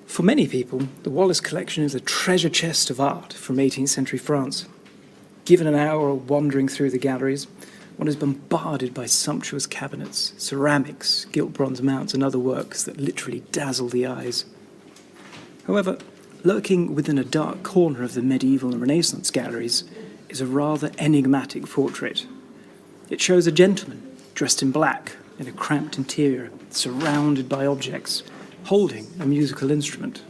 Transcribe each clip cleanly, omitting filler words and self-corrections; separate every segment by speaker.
Speaker 1: For many people, the Wallace Collection is a treasure chest of art from 18th century France. Given an hour wandering through the galleries, one is bombarded by sumptuous cabinets, ceramics, gilt bronze mounts, and other works that literally dazzle the eyes. However, lurking within a dark corner of the medieval and Renaissance galleries is a rather enigmatic portrait. It shows a gentleman dressed in black in a cramped interior, surrounded by objects, holding a musical instrument.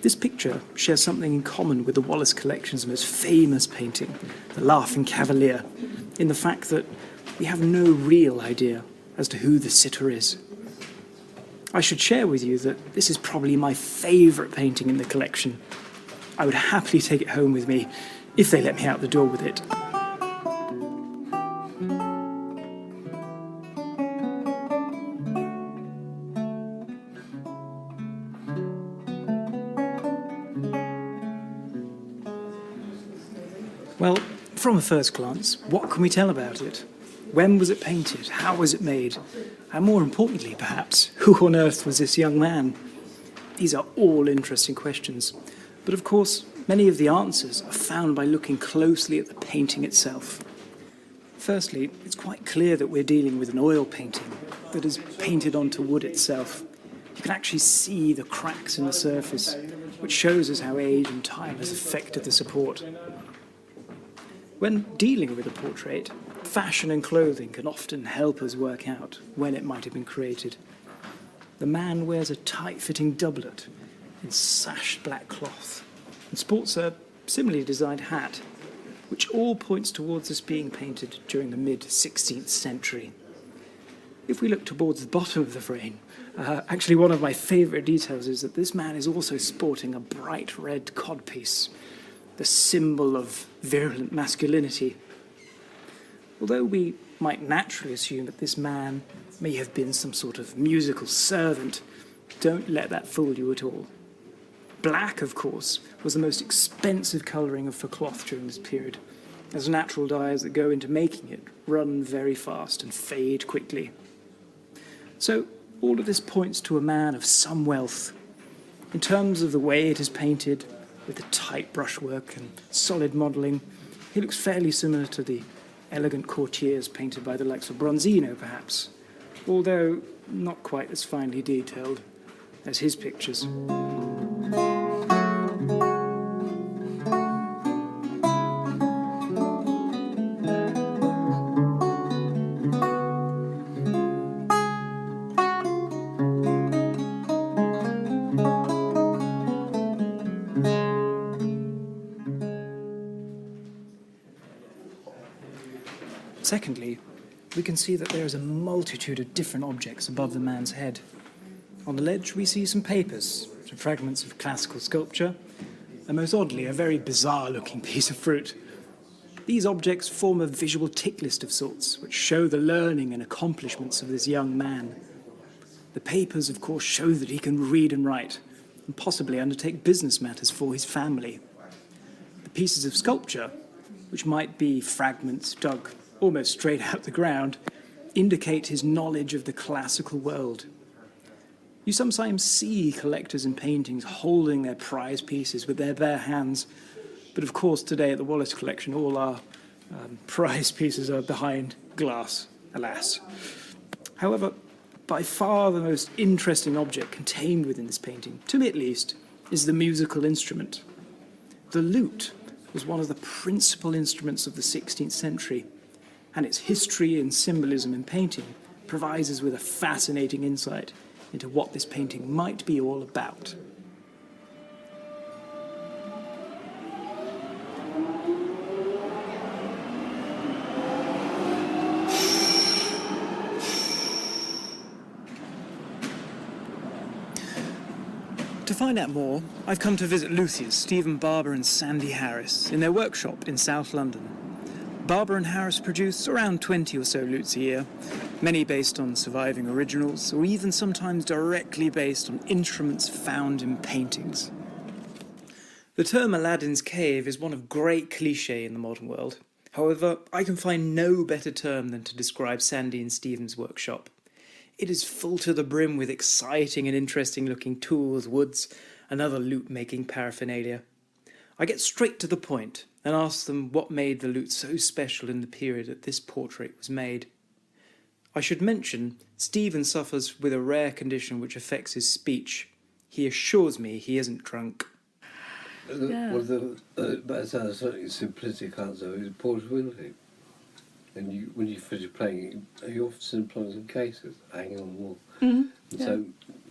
Speaker 1: This picture shares something in common with the Wallace Collection's most famous painting, The Laughing Cavalier, in the fact that we have no real idea as to who the sitter is. I should share with you that this is probably my favourite painting in the collection. I would happily take it home with me if they let me out the door with it. Well, from a first glance, what can we tell about it? When was it painted? How was it made? And more importantly, perhaps, who on earth was this young man? These are all interesting questions. But of course, many of the answers are found by looking closely at the painting itself. Firstly, it's quite clear that we're dealing with an oil painting that is painted onto wood itself. You can actually see the cracks in the surface, which shows us how age and time has affected the support. When dealing with a portrait, fashion and clothing can often help us work out when it might have been created. The man wears a tight-fitting doublet in sashed black cloth and sports a similarly designed hat, which all points towards this being painted during the mid-16th century. If we look towards the bottom of the frame, actually one of my favourite details is that this man is also sporting a bright red codpiece, the symbol of virulent masculinity. Although we might naturally assume that this man may have been some sort of musical servant, don't let that fool you at all. Black, of course, was the most expensive colouring for cloth during this period, as natural dyes that go into making it run very fast and fade quickly. So all of this points to a man of some wealth. In terms of the way it is painted, with the tight brushwork and solid modelling, he looks fairly similar to the elegant courtiers painted by the likes of Bronzino, perhaps, although not quite as finely detailed as his pictures. Secondly, we can see that there is a multitude of different objects above the man's head. On the ledge we see some papers, some fragments of classical sculpture, and most oddly, a very bizarre-looking piece of fruit. These objects form a visual tick list of sorts, which show the learning and accomplishments of this young man. The papers, of course, show that he can read and write, and possibly undertake business matters for his family. The pieces of sculpture, which might be fragments dug almost straight out the ground, indicate his knowledge of the classical world. You sometimes see collectors in paintings holding their prize pieces with their bare hands, but of course today at the Wallace Collection all our prize pieces are behind glass, alas. However, by far the most interesting object contained within this painting, to me at least, is the musical instrument. The lute was one of the principal instruments of the 16th century, and its history and symbolism in painting provides us with a fascinating insight into what this painting might be all about. To find out more, I've come to visit luthiers Stephen Barber and Sandy Harris in their workshop in South London. Barber and Harris produce around 20 or so lutes a year, many based on surviving originals, or even sometimes directly based on instruments found in paintings. The term Aladdin's cave is one of great cliché in the modern world, However, I can find no better term than to describe Sandy and Stephen's workshop. It is full to the brim with exciting and interesting looking tools, woods, and other lute-making paraphernalia. I get straight to the point and ask them what made the lute so special in the period that this portrait was made. I should mention, Stephen suffers with a rare condition which affects his speech. He assures me he isn't drunk.
Speaker 2: Well, that's a slightly simplistic answer is portability. And when you finish playing, you often plug some cases hanging on the wall.
Speaker 3: Mm-hmm.
Speaker 2: So,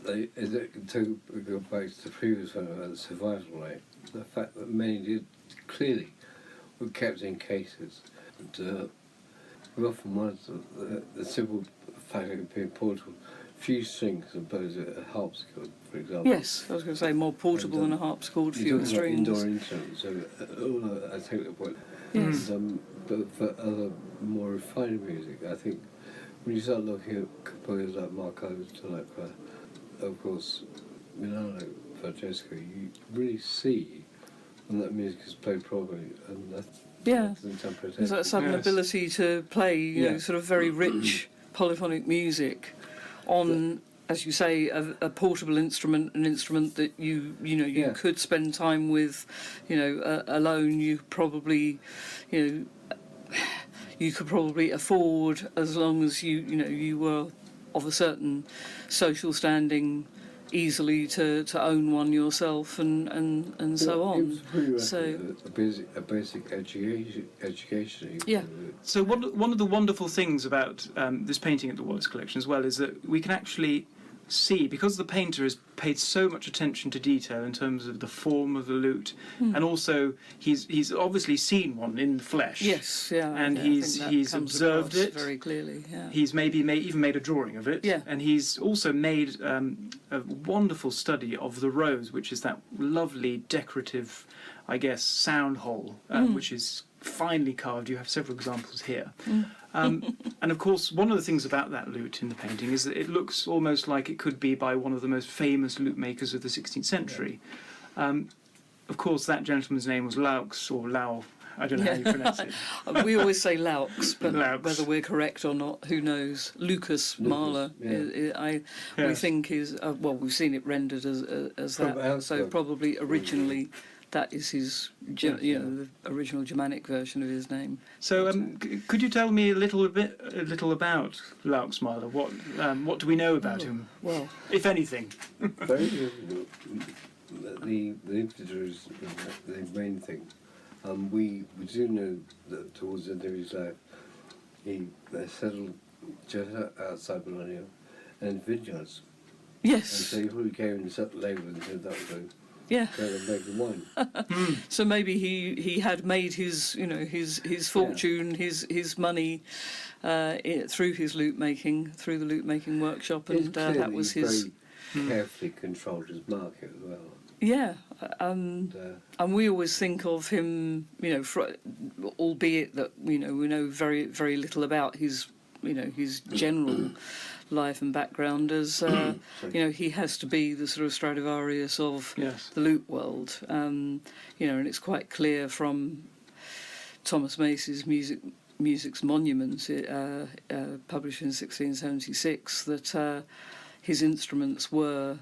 Speaker 2: to go back to the previous one about the survival rate, the fact that many did clearly were kept in cases. And we often wondered the simple fact of it being portable, few strings as opposed to a harpsichord, for example.
Speaker 3: Yes, I was going to say more portable than a harpsichord, fewer strings.
Speaker 2: Indoor instruments, so I take the point.
Speaker 3: Yes.
Speaker 2: But for other more refined music, I think when you start looking at composers like Marco, like, of course, Milano, Francesco, you really see when that music is played properly, and that's interpretation.
Speaker 3: There's that sudden ability to play, you know, sort of very rich polyphonic music on, as you say, a portable instrument, an instrument that you could spend time with, alone. You probably, you could probably afford, as long as you were of a certain social standing, easily to own one yourself and so on.
Speaker 2: It was pretty a basic education.
Speaker 3: Yeah.
Speaker 1: So one of the wonderful things about this painting at the Wallace Collection as well is that we can actually see, because the painter has paid so much attention to detail in terms of the form of the lute, and also he's obviously seen one in the flesh.
Speaker 3: Yes, yeah.
Speaker 1: And he's observed it
Speaker 3: very clearly. Yeah.
Speaker 1: He's maybe even made a drawing of it.
Speaker 3: Yeah.
Speaker 1: And he's also made a wonderful study of the rose, which is that lovely decorative, I guess, sound hole, which is finely carved. You have several examples here. And of course, one of the things about that lute in the painting is that it looks almost like it could be by one of the most famous lute makers of the 16th century. Of course, that gentleman's name was Laux, or Lau. I don't know how you pronounce it.
Speaker 3: We always say Laux, but
Speaker 1: Laux.
Speaker 3: whether we're correct or not, who knows? Lucas Mahler, we think is, we've seen it rendered as that, so probably originally that is his, the original Germanic version of his name.
Speaker 1: So, could you tell me a little about Laux Mahler? What do we know about him?
Speaker 3: Well,
Speaker 1: if anything.
Speaker 2: The literature is the main thing. We do know that towards the end of his life, he settled just outside Bologna and vineyards.
Speaker 3: Yes.
Speaker 2: And so he probably came and set the label and said that was going to make the wine.
Speaker 3: So maybe he had made his fortune, his money through his lute making, through the lute making workship, and that was his.
Speaker 2: Very carefully controlled his market as well.
Speaker 3: Yeah, and we always think of him, albeit that we know very very little about his general life and background, as he has to be the sort of Stradivarius of the lute world, and it's quite clear from Thomas Mace's Music's Monuments, published in 1676, that his instruments were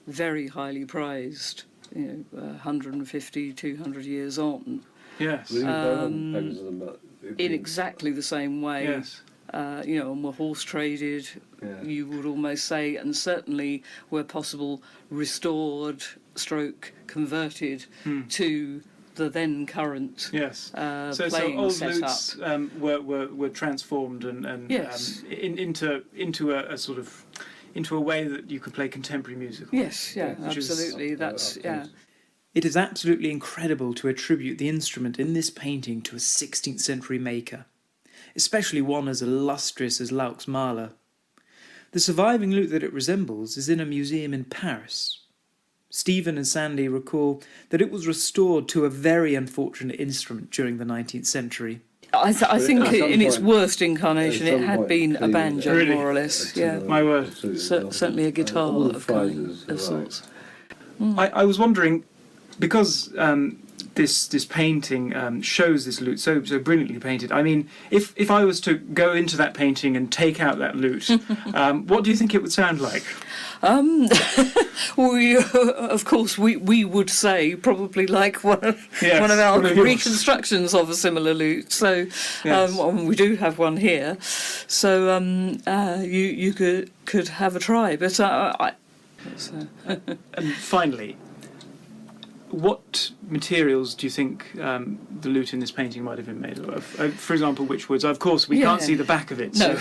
Speaker 3: very highly prized, 150, 200 years on.
Speaker 1: Yes.
Speaker 3: In exactly the same way.
Speaker 1: Yes.
Speaker 3: And were horse traded, you would almost say, and certainly where possible restored / converted to the then current
Speaker 1: so
Speaker 3: playing
Speaker 1: old
Speaker 3: setup.
Speaker 1: Lutes were transformed and into a sort of into a way that you could play contemporary music.
Speaker 3: Yes, absolutely.
Speaker 1: It is absolutely incredible to attribute the instrument in this painting to a 16th century maker, especially one as illustrious as Laux Mahler. The surviving lute that it resembles is in a museum in Paris. Stephen and Sandy recall that it was restored to a very unfortunate instrument during the 19th century.
Speaker 3: I think in its worst incarnation it had been a banjo, more or less. Yeah,
Speaker 1: my word.
Speaker 3: Certainly a guitar of sorts.
Speaker 1: I was wondering, because this painting shows this lute so brilliantly painted. I mean, if I was to go into that painting and take out that lute, what do you think it would sound like?
Speaker 3: Of course, we would say probably like one of our reconstructions of a similar lute. So we do have one here. So you could have a try. But
Speaker 1: and finally, what materials do you think the lute in this painting might have been made of? For example, which woods? Of course, we can't see the back of it.
Speaker 3: No.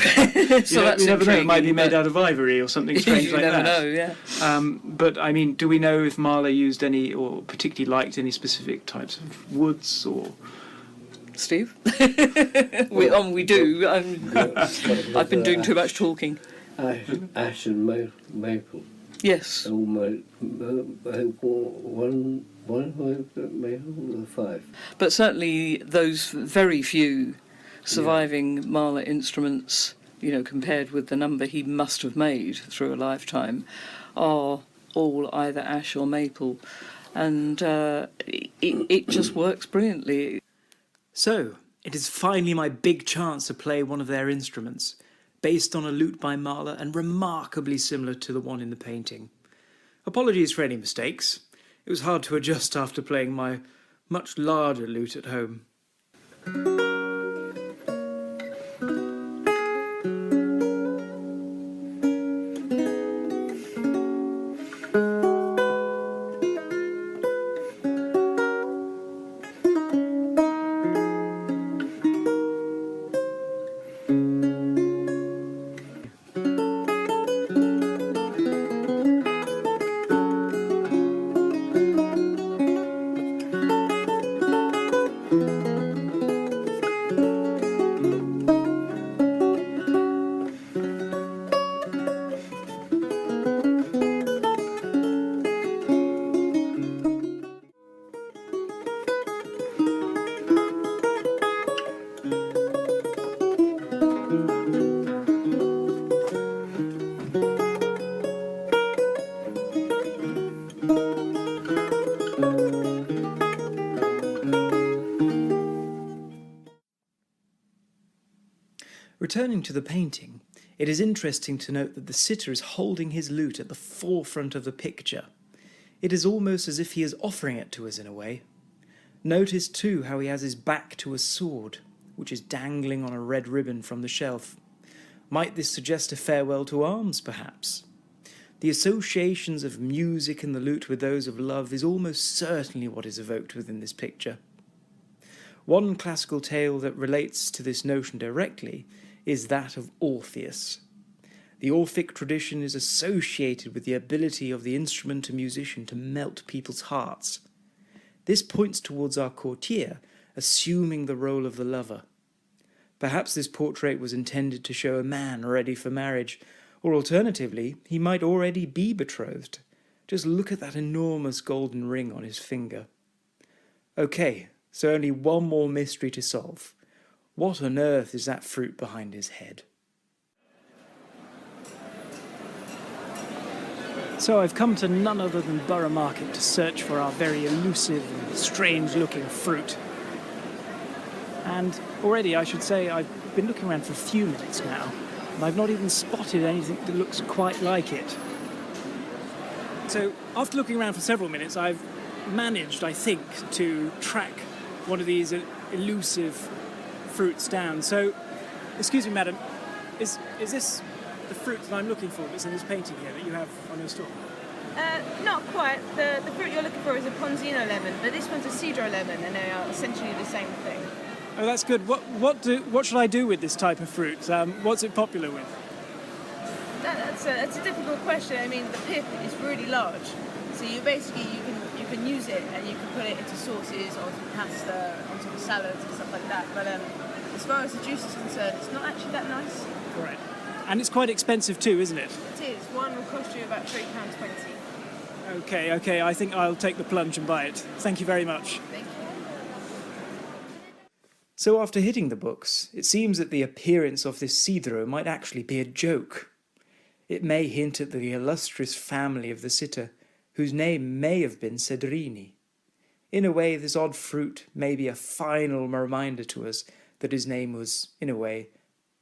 Speaker 1: So you never know. It might be made out of ivory or something strange like that.
Speaker 3: You never know, yeah.
Speaker 1: But, I mean, do we know if Mahler used any, or particularly liked any specific types of woods, or...
Speaker 3: Steve? we do. I've been doing too much talking.
Speaker 2: Ash and maple.
Speaker 3: Yes.
Speaker 2: Almost one maple or 5.
Speaker 3: But certainly those very few surviving Mahler instruments, compared with the number he must have made through a lifetime, are all either ash or maple. And it just works brilliantly.
Speaker 1: So, it is finally my big chance to play one of their instruments, based on a lute by Mahler and remarkably similar to the one in the painting. Apologies for any mistakes. It was hard to adjust after playing my much larger lute at home. Returning to the painting, it is interesting to note that the sitter is holding his lute at the forefront of the picture. It is almost as if he is offering it to us in a way. Notice too how he has his back to a sword, which is dangling on a red ribbon from the shelf. Might this suggest a farewell to arms, perhaps? The associations of music and the lute with those of love is almost certainly what is evoked within this picture. One classical tale that relates to this notion directly is that of Orpheus. The Orphic tradition is associated with the ability of the instrument and musician to melt people's hearts. This points towards our courtier assuming the role of the lover. Perhaps this portrait was intended to show a man ready for marriage, or alternatively, he might already be betrothed. Just look at that enormous golden ring on his finger. Okay, so only one more mystery to solve. What on earth is that fruit behind his head? So I've come to none other than Borough Market to search for our very elusive and strange-looking fruit. And already, I should say, I've been looking around for a few minutes now, and I've not even spotted anything that looks quite like it. So, after looking around for several minutes, I've managed, I think, to track one of these elusive fruits down. So, excuse me, madam, is this the fruit that I'm looking for that's in this painting here that you have on your stall?
Speaker 4: Not quite. The fruit you're looking for is a Ponzino lemon, but this one's a Cedro lemon, and they are essentially the same thing.
Speaker 1: Oh, that's good. What should I do with this type of fruit? What's it popular with?
Speaker 4: That's a difficult question. I mean, the pip is really large, so you can use it and you can put it into sauces, onto pasta, onto the salads and stuff like that. But as far as the juice is concerned, it's not actually that nice.
Speaker 1: Right. And it's quite expensive too, isn't it?
Speaker 4: It is. One will cost you about £3.20.
Speaker 1: Okay. I think I'll take the plunge and buy it. Thank you very much.
Speaker 4: Thank you.
Speaker 1: So after hitting the books, it seems that the appearance of this Cedro might actually be a joke. It may hint at the illustrious family of the sitter, whose name may have been Cedrini. In a way, this odd fruit may be a final reminder to us that his name was, in a way,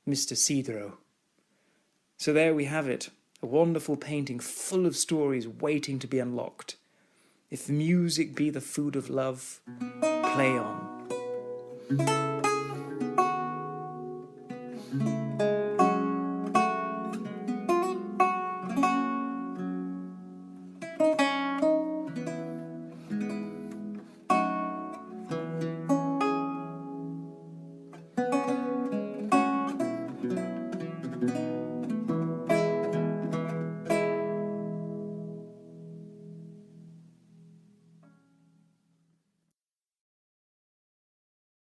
Speaker 1: Mr. Cedro. So there we have it, a wonderful painting full of stories waiting to be unlocked. If music be the food of love, play on.